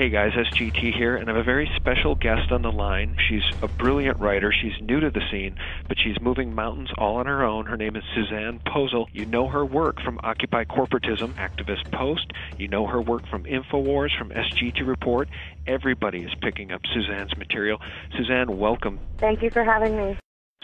Hey guys, SGT here, and I have a very special guest on the line. She's a brilliant writer. She's new to the scene, but she's moving mountains all on her own. Her name is Suzanne Posel. You know her work from Occupy Corporatism, Activist Post. You know her work from InfoWars, from SGT Report. Everybody is picking up Suzanne's material. Suzanne, welcome. Thank you for having me.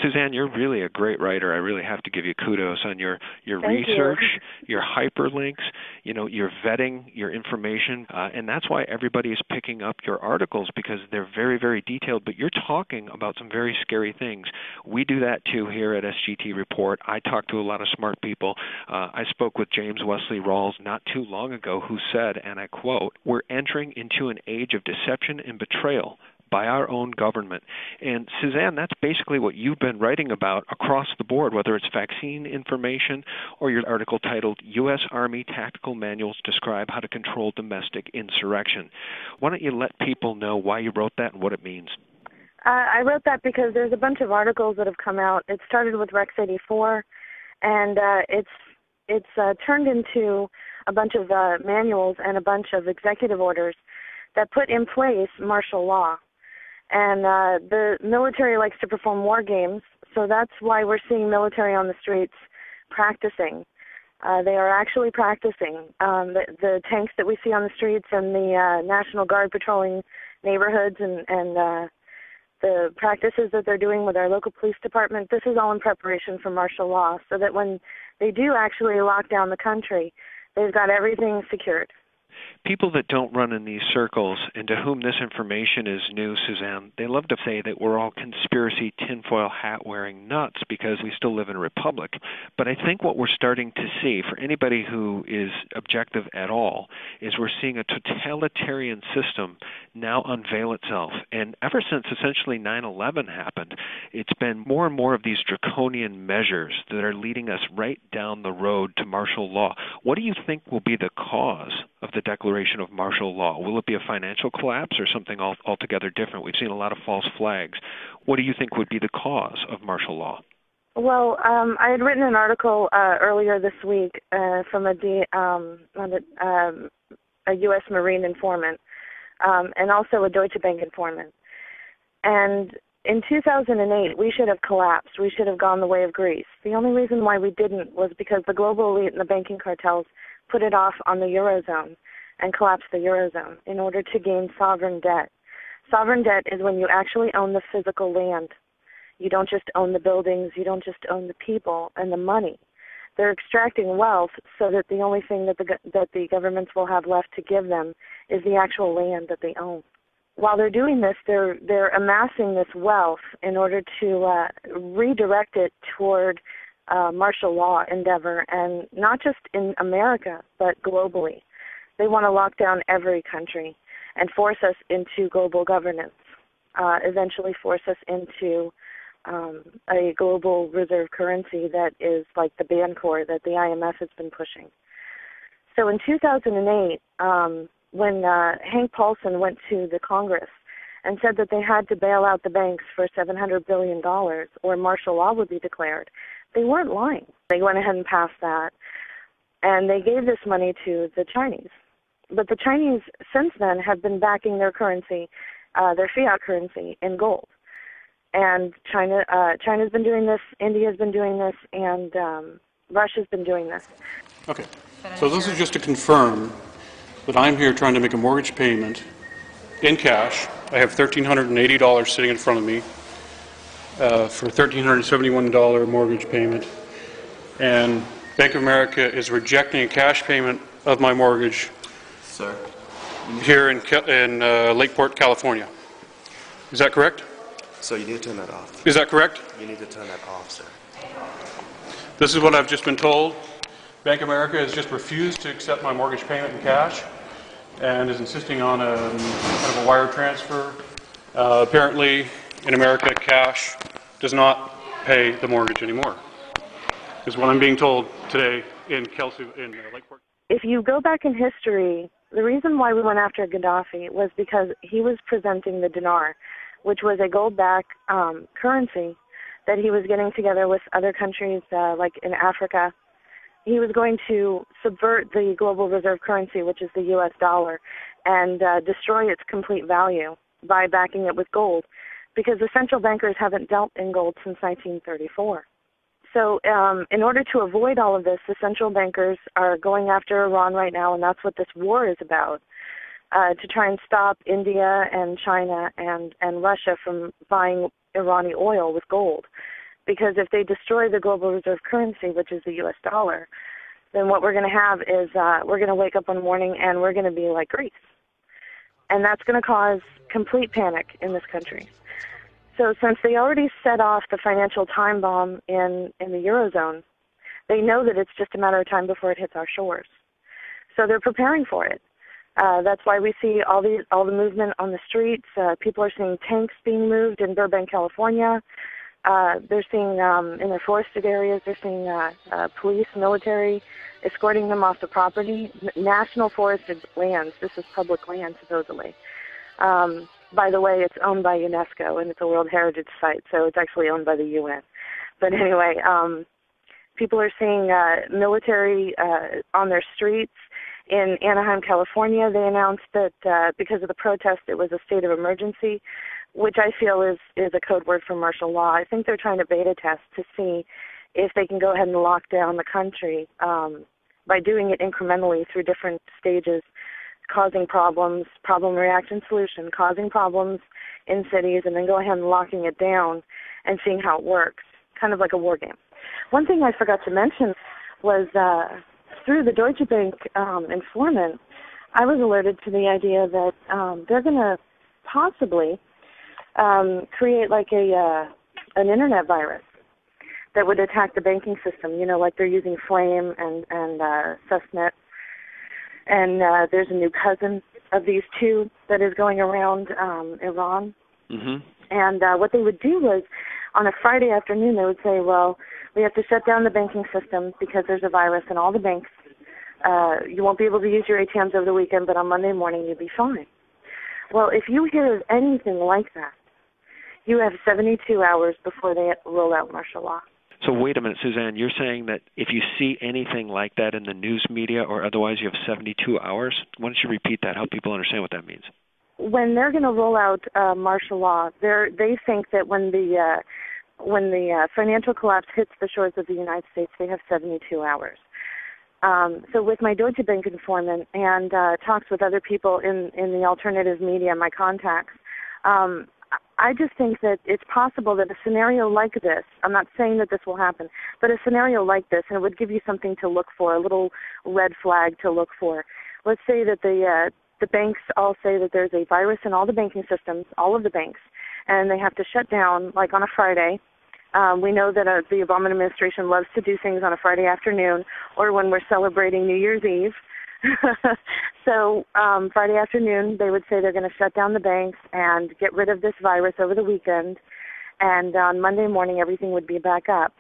Suzanne, you're really a great writer. I really have to give you kudos on your research, your hyperlinks, your vetting, your information, and that's why everybody is picking up your articles, because they're very, very detailed, but you're talking about some very scary things. We do that too here at SGT Report. I talk to a lot of smart people. I spoke with James Wesley Rawls not too long ago, who said, and I quote, "We're entering into an age of deception and betrayal by our own government." And Suzanne, that's basically what you've been writing about across the board, whether it's vaccine information or your article titled U.S. Army Tactical Manuals Describe How to Control Domestic Insurrection. Why don't you let people know why you wrote that and what it means? I wrote that because there's a bunch of articles that have come out. It started with Rex 84, and it's turned into a bunch of manuals and a bunch of executive orders that put in place martial law. And the military likes to perform war games, so that's why we're seeing military on the streets practicing. They are actually practicing. The tanks that we see on the streets and the National Guard patrolling neighborhoods and the practices that they're doing with our local police department, this is all in preparation for martial law, so that when they do actually lock down the country, they've got everything secured. People that don't run in these circles and to whom this information is new, Suzanne, they love to say that we're all conspiracy tinfoil hat-wearing nuts because we still live in a republic. But I think what we're starting to see, for anybody who is objective at all, is we're seeing a totalitarian system now unveil itself. And ever since essentially 9/11 happened, it's been more and more of these draconian measures that are leading us right down the road to martial law. What do you think will be the cause of the declaration of martial law? Will it be a financial collapse or something altogether different? We've seen a lot of false flags. What do you think would be the cause of martial law? Well, I had written an article earlier this week from a U.S. Marine informant and also a Deutsche Bank informant. And in 2008, we should have collapsed. We should have gone the way of Greece. The only reason why we didn't was because the global elite and the banking cartels put it off on the Eurozone and collapsed the Eurozone in order to gain sovereign debt. Sovereign debt is when you actually own the physical land. You don't just own the buildings, you don't just own the people and the money. They're extracting wealth so that the only thing that the governments will have left to give them is the actual land that they own. While they're doing this, they're amassing this wealth in order to redirect it toward martial law endeavor, and not just in America, but globally. They want to lock down every country and force us into global governance, eventually force us into a global reserve currency that is like the Bancor that the IMF has been pushing. So in 2008, when Hank Paulson went to the Congress and said that they had to bail out the banks for $700 billion or martial law would be declared, they weren't lying. They went ahead and passed that, and they gave this money to the Chinese. But the Chinese, since then, have been backing their currency, their fiat currency, in gold. And China's been doing this, India's been doing this, and Russia's been doing this. Okay. So this is just to confirm that I'm here trying to make a mortgage payment in cash. I have $1,380 sitting in front of me for a $1,371 mortgage payment. And Bank of America is rejecting a cash payment of my mortgage here in Lakeport, California. Is that correct? So you need to turn that off. Is that correct? You need to turn that off, sir. This is what I've just been told. Bank of America has just refused to accept my mortgage payment in cash and is insisting on kind of a wire transfer. Apparently, in America, cash does not pay the mortgage anymore, is what I'm being told today in Lakeport. If you go back in history, the reason why we went after Gaddafi was because he was presenting the dinar, which was a gold-backed currency that he was getting together with other countries like in Africa he was going to subvert the global reserve currency, which is the U.S. dollar, and destroy its complete value by backing it with gold, because the central bankers haven't dealt in gold since 1934. So in order to avoid all of this, the central bankers are going after Iran right now, and that's what this war is about, to try and stop India and China and Russia from buying Iranian oil with gold. Because if they destroy the global reserve currency, which is the U.S. dollar, then what we're going to have is we're going to wake up one morning and we're going to be like Greece. And that's going to cause complete panic in this country. So since they already set off the financial time bomb in the Eurozone, they know that it's just a matter of time before it hits our shores. So they're preparing for it. That's why we see all the movement on the streets. People are seeing tanks being moved in Burbank, California. They're seeing, in their forested areas, they're seeing police, military, escorting them off the property. National forested lands. This is public land, supposedly. By the way, it's owned by UNESCO, and it's a World Heritage Site, so it's actually owned by the UN. But anyway, people are seeing military on their streets. In Anaheim, California, they announced that because of the protest, it was a state of emergency, which I feel is a code word for martial law. I think they're trying to beta test to see if they can go ahead and lock down the country by doing it incrementally through different stages, causing problems, problem, reaction, solution, causing problems in cities, and then go ahead and locking it down and seeing how it works, kind of like a war game. One thing I forgot to mention was through the Deutsche Bank informant, I was alerted to the idea that they're going to possibly create like an internet virus that would attack the banking system, like they're using Flame and Susnet. And there's a new cousin of these two that is going around Iran. Mm-hmm. And what they would do was, on a Friday afternoon, they would say, well, we have to shut down the banking system because there's a virus in all the banks. You won't be able to use your ATMs over the weekend, but on Monday morning you'll be fine. Well, if you hear of anything like that, you have 72 hours before they roll out martial law. So wait a minute, Suzanne, you're saying that if you see anything like that in the news media or otherwise, you have 72 hours? Why don't you repeat that, help people understand what that means? When they're going to roll out martial law, they think that when the financial collapse hits the shores of the United States, they have 72 hours. So with my Deutsche Bank informant and talks with other people in the alternative media, my contacts, I just think that it's possible that a scenario like this, I'm not saying that this will happen, but a scenario like this, and it would give you something to look for, a little red flag to look for. Let's say that the banks all say that there's a virus in all the banking systems, all of the banks, and they have to shut down, like on a Friday. We know that the Obama administration loves to do things on a Friday afternoon or when we're celebrating New Year's Eve. So Friday afternoon, they would say they're going to shut down the banks and get rid of this virus over the weekend. And on Monday morning, everything would be back up.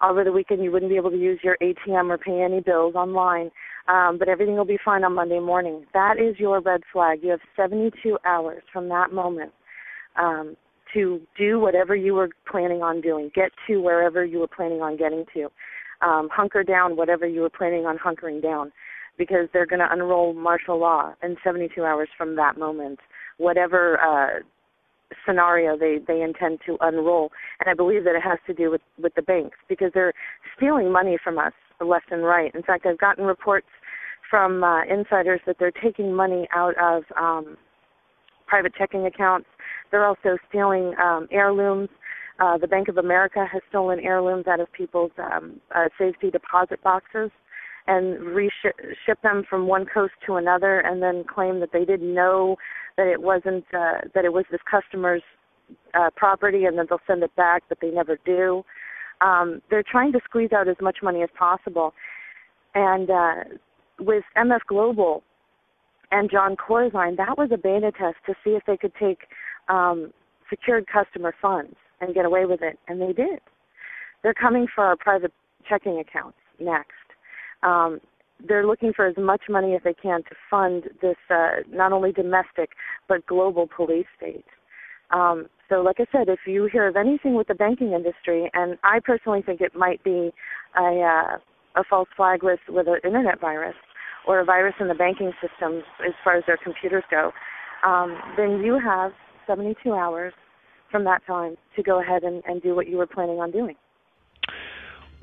Over the weekend, you wouldn't be able to use your ATM or pay any bills online, but everything will be fine on Monday morning. That is your red flag. You have 72 hours from that moment to do whatever you were planning on doing, get to wherever you were planning on getting to, hunker down whatever you were planning on hunkering down, because they're going to unroll martial law in 72 hours from that moment, whatever scenario they intend to unroll. And I believe that it has to do with the banks, because they're stealing money from us left and right. In fact, I've gotten reports from insiders that they're taking money out of private checking accounts. They're also stealing heirlooms. The Bank of America has stolen heirlooms out of people's safety deposit boxes and ship them from one coast to another, and then claim that they didn't know that it wasn't that it was this customer's property, and then they'll send it back, but they never do. They're trying to squeeze out as much money as possible. And with MF Global and John Corzine, that was a beta test to see if they could take secured customer funds and get away with it, and they did. They're coming for our private checking accounts next. They're looking for as much money as they can to fund this not only domestic but global police state. So like I said, if you hear of anything with the banking industry, and I personally think it might be a a false flag with an internet virus or a virus in the banking system as far as their computers go, then you have 72 hours from that time to go ahead and do what you were planning on doing.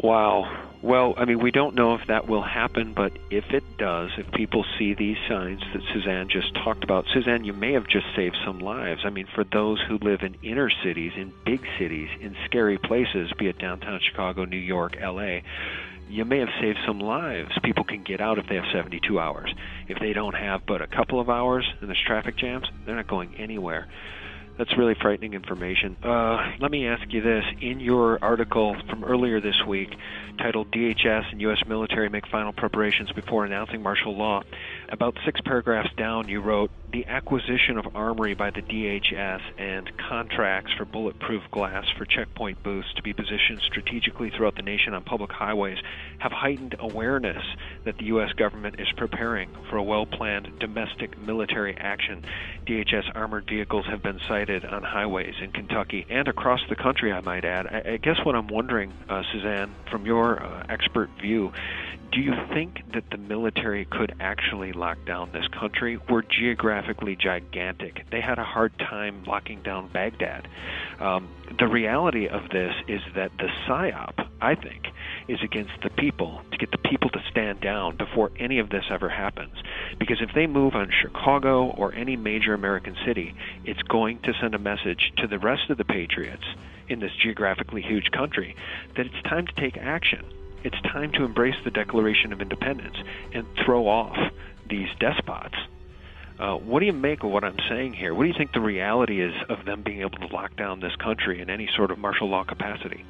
Wow. Well, I mean, we don't know if that will happen, but if it does, if people see these signs that Suzanne just talked about, Suzanne, you may have just saved some lives. I mean, for those who live in inner cities, in big cities, in scary places, be it downtown Chicago, New York, L.A., you may have saved some lives. People can get out if they have 72 hours. If they don't have but a couple of hours and there's traffic jams, they're not going anywhere. That's really frightening information. Let me ask you this. In your article from earlier this week, titled DHS and U.S. Military Make Final Preparations Before Announcing Martial Law, about 6 paragraphs down you wrote, the acquisition of armory by the DHS and contracts for bulletproof glass for checkpoint booths to be positioned strategically throughout the nation on public highways have heightened awareness that the U.S. government is preparing for a well-planned domestic military action. DHS armored vehicles have been sighted on highways in Kentucky and across the country, I might add. I guess what I'm wondering, Suzanne, from your expert view, do you think that the military could actually lock down this country? We're geographically gigantic. They had a hard time locking down Baghdad. The reality of this is that the PSYOP, I think, is against the people, to get the people to stand down before any of this ever happens. Because if they move on Chicago or any major American city, it's going to send a message to the rest of the patriots in this geographically huge country that it's time to take action. It's time to embrace the Declaration of Independence and throw off these despots. What do you make of what I'm saying here? What do you think the reality is of them being able to lock down this country in any sort of martial law capacity?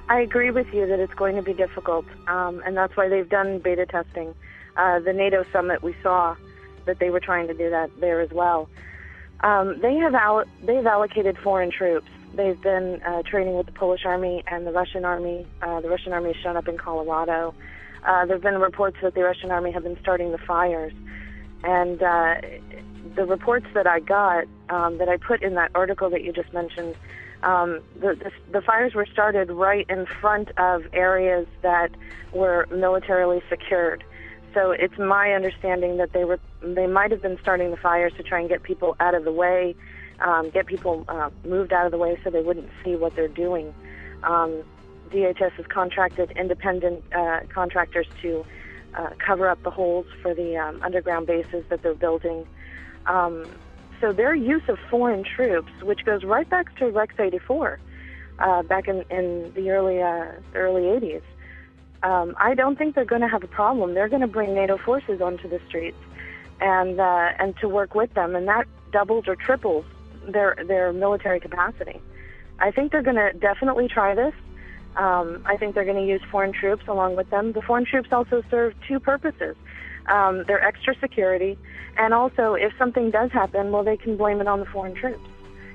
I agree with you that it's going to be difficult, and that's why they've done beta testing. The NATO summit, we saw that they were trying to do that there as well. They've allocated foreign troops. They've been training with the Polish army and the Russian army. The Russian army has shown up in Colorado. There have been reports that the Russian army have been starting the fires. And the reports that I got, that I put in that article that you just mentioned, the fires were started right in front of areas that were militarily secured. So it's my understanding that they might have been starting the fires to try and get people out of the way, get people moved out of the way so they wouldn't see what they're doing. DHS has contracted independent contractors to cover up the holes for the underground bases that they're building. So their use of foreign troops, which goes right back to Rex 84, back in the early 80s, I don't think they're going to have a problem. They're going to bring NATO forces onto the streets and to work with them, and that doubles or triples their military capacity. I think they're going to definitely try this. I think they're going to use foreign troops along with them. The foreign troops also serve 2 purposes. They're extra security, and also if something does happen, well, they can blame it on the foreign troops.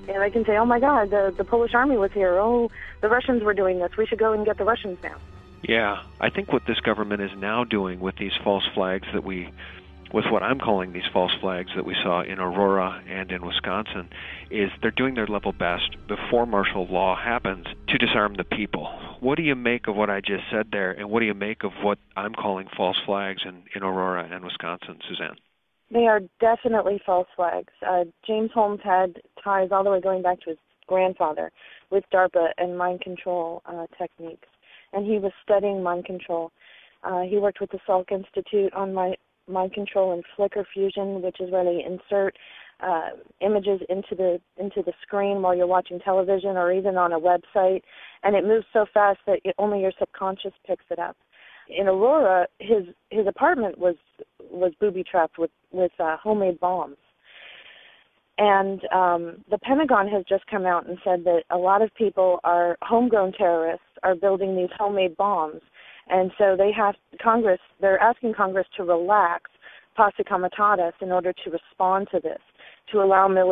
You know, they can say, oh my God, the Polish army was here. Oh, the Russians were doing this. We should go and get the Russians now. Yeah, I think what this government is now doing with these false flags with what I'm calling these false flags that we saw in Aurora and in Wisconsin, is they're doing their level best before martial law happens to disarm the people. What do you make of what I just said there, and what do you make of what I'm calling false flags in Aurora and Wisconsin, Suzanne? They are definitely false flags. James Holmes had ties all the way going back to his grandfather with DARPA and mind control techniques, and he was studying mind control. He worked with the Salk Institute on mind control and flicker fusion, which is where they insert images into the screen while you're watching television or even on a website, and it moves so fast that only your subconscious picks it up. In Aurora, his apartment was booby-trapped with homemade bombs. And the Pentagon has just come out and said that a lot of people homegrown terrorists are building these homemade bombs. And so they're asking Congress to relax posse comitatus in order to respond to this, to allow military